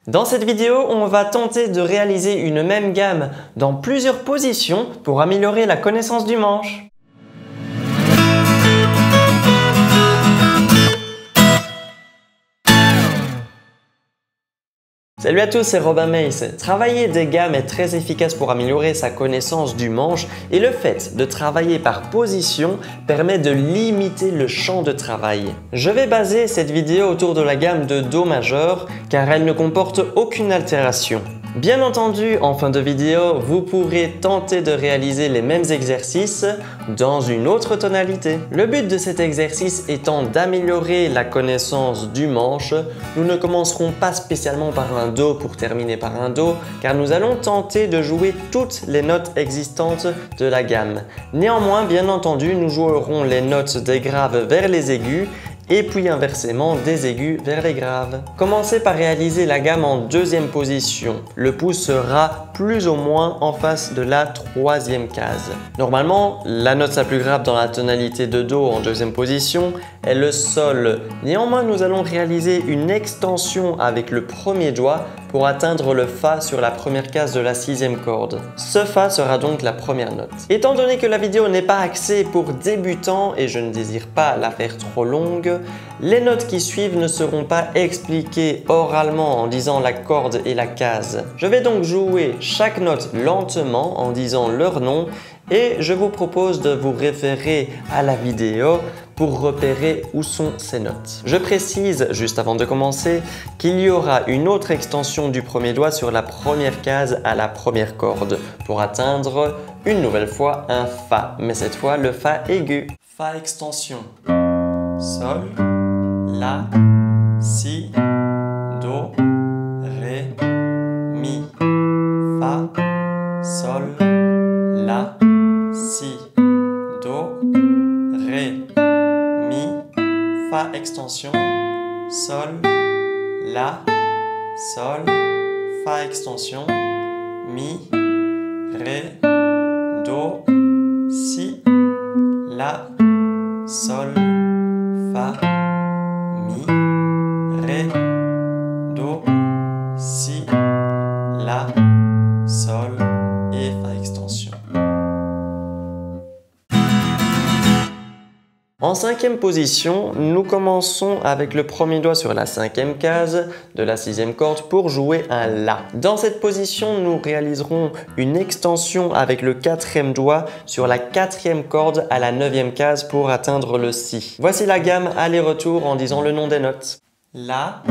Dans cette vidéo, on va tenter de réaliser une même gamme dans plusieurs positions pour améliorer la connaissance du manche. Salut à tous, c'est Robin Mace. Travailler des gammes est très efficace pour améliorer sa connaissance du manche et le fait de travailler par position permet de limiter le champ de travail. Je vais baser cette vidéo autour de la gamme de Do majeur car elle ne comporte aucune altération. Bien entendu, en fin de vidéo, vous pourrez tenter de réaliser les mêmes exercices dans une autre tonalité. Le but de cet exercice étant d'améliorer la connaissance du manche, nous ne commencerons pas spécialement par un Do pour terminer par un Do, car nous allons tenter de jouer toutes les notes existantes de la gamme. Néanmoins, bien entendu, nous jouerons les notes des graves vers les aigus et puis inversement des aigus vers les graves. Commencez par réaliser la gamme en deuxième position. Le pouce sera plus ou moins en face de la troisième case. Normalement, la note la plus grave dans la tonalité de Do en deuxième position est le Sol. Néanmoins, nous allons réaliser une extension avec le premier doigt pour atteindre le Fa sur la première case de la sixième corde. Ce Fa sera donc la première note. Étant donné que la vidéo n'est pas axée pour débutants et je ne désire pas la faire trop longue, les notes qui suivent ne seront pas expliquées oralement en disant la corde et la case. Je vais donc jouer chaque note lentement en disant leur nom et je vous propose de vous référer à la vidéo pour repérer où sont ces notes. Je précise, juste avant de commencer, qu'il y aura une autre extension du premier doigt sur la première case à la première corde pour atteindre une nouvelle fois un Fa, mais cette fois le Fa aigu. Fa extension. Sol, La, Si, Do, Ré, Mi, Fa, Sol, La, Si, Do, Ré, Mi, Fa extension, Sol, La, Sol, Fa extension, Mi, Ré, Do, Si, La, Sol, Fa, Mi, Ré, Do, Si, La, Sol et Fa extension. En cinquième position, nous commençons avec le premier doigt sur la cinquième case de la sixième corde pour jouer un La. Dans cette position, nous réaliserons une extension avec le quatrième doigt sur la quatrième corde à la neuvième case pour atteindre le Si. Voici la gamme aller-retour en disant le nom des notes. La,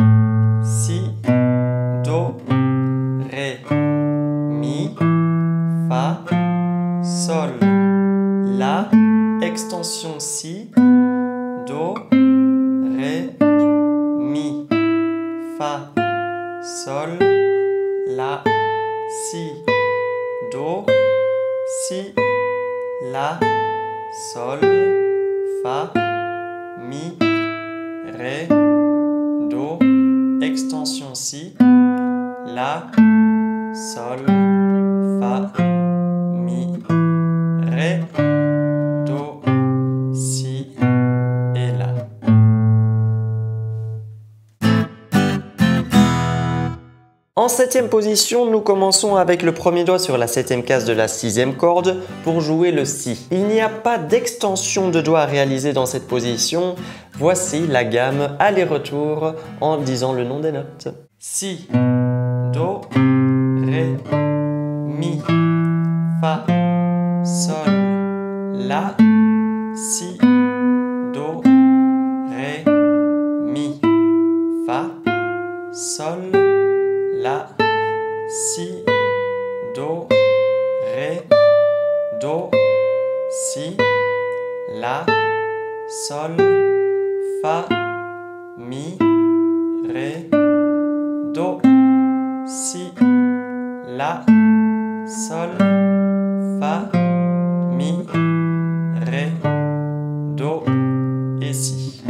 Si, Do, Ré, Mi, Fa, Sol, La, extension Si, Do, Ré, Mi, Fa, Sol, La, Si, Do, Si, La, Sol, Fa, Mi, Ré, Do, extension Si, La, Sol, Fa, Mi, Ré, Do, Si et La. En septième position, nous commençons avec le premier doigt sur la septième case de la sixième corde pour jouer le Si. Il n'y a pas d'extension de doigt à réaliser dans cette position. Voici la gamme aller-retour en disant le nom des notes. Si, Do, Ré, Mi, Fa, Sol, La, Si, Do, Ré, Mi, Fa, Sol, La, Si, Do, Ré, Do, Si, La, Sol, Fa, Mi, Ré, Do, Si, La, Sol, Fa, Mi, Ré, Do et Si.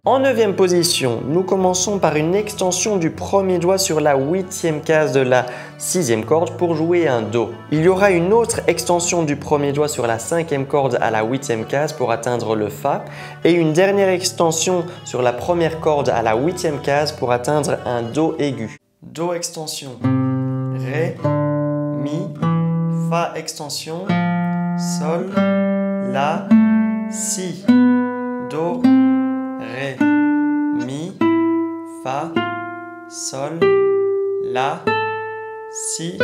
En 9e position, nous commençons par une extension du premier doigt sur la 8e case de la 6e corde pour jouer un Do. Il y aura une autre extension du premier doigt sur la 5e corde à la 8e case pour atteindre le Fa et une dernière extension sur la première corde à la 8e case pour atteindre un Do aigu. Do extension, Ré, Mi, Fa extension, Sol, La, Si, Do, Ré, Mi, Fa, Sol, La, Si,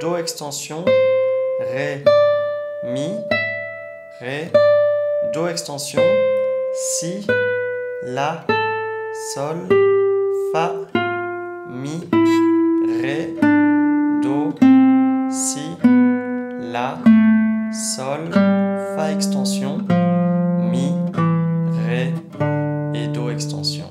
Do extension, Ré, Mi, Ré, Do extension, Si, La, Sol, Fa, Mi, Ré, Do, Si, La, Sol, Fa extension, Mi, Ré et Do extension.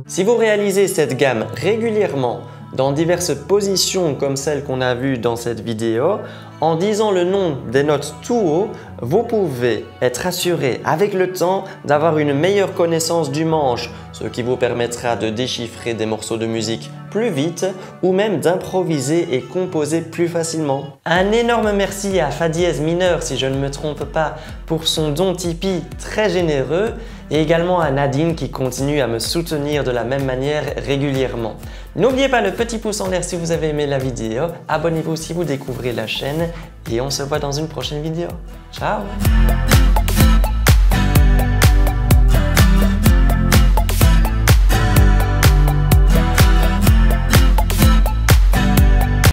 Si vous réalisez cette gamme régulièrement dans diverses positions comme celle qu'on a vue dans cette vidéo, en disant le nom des notes tout haut, vous pouvez être assuré avec le temps d'avoir une meilleure connaissance du manche, ce qui vous permettra de déchiffrer des morceaux de musique plus vite ou même d'improviser et composer plus facilement. Un énorme merci à Fa dièse mineur, si je ne me trompe pas, pour son don Tipeee très généreux et également à Nadine qui continue à me soutenir de la même manière régulièrement. N'oubliez pas le petit pouce en l'air si vous avez aimé la vidéo, abonnez-vous si vous découvrez la chaîne et on se voit dans une prochaine vidéo. Ciao!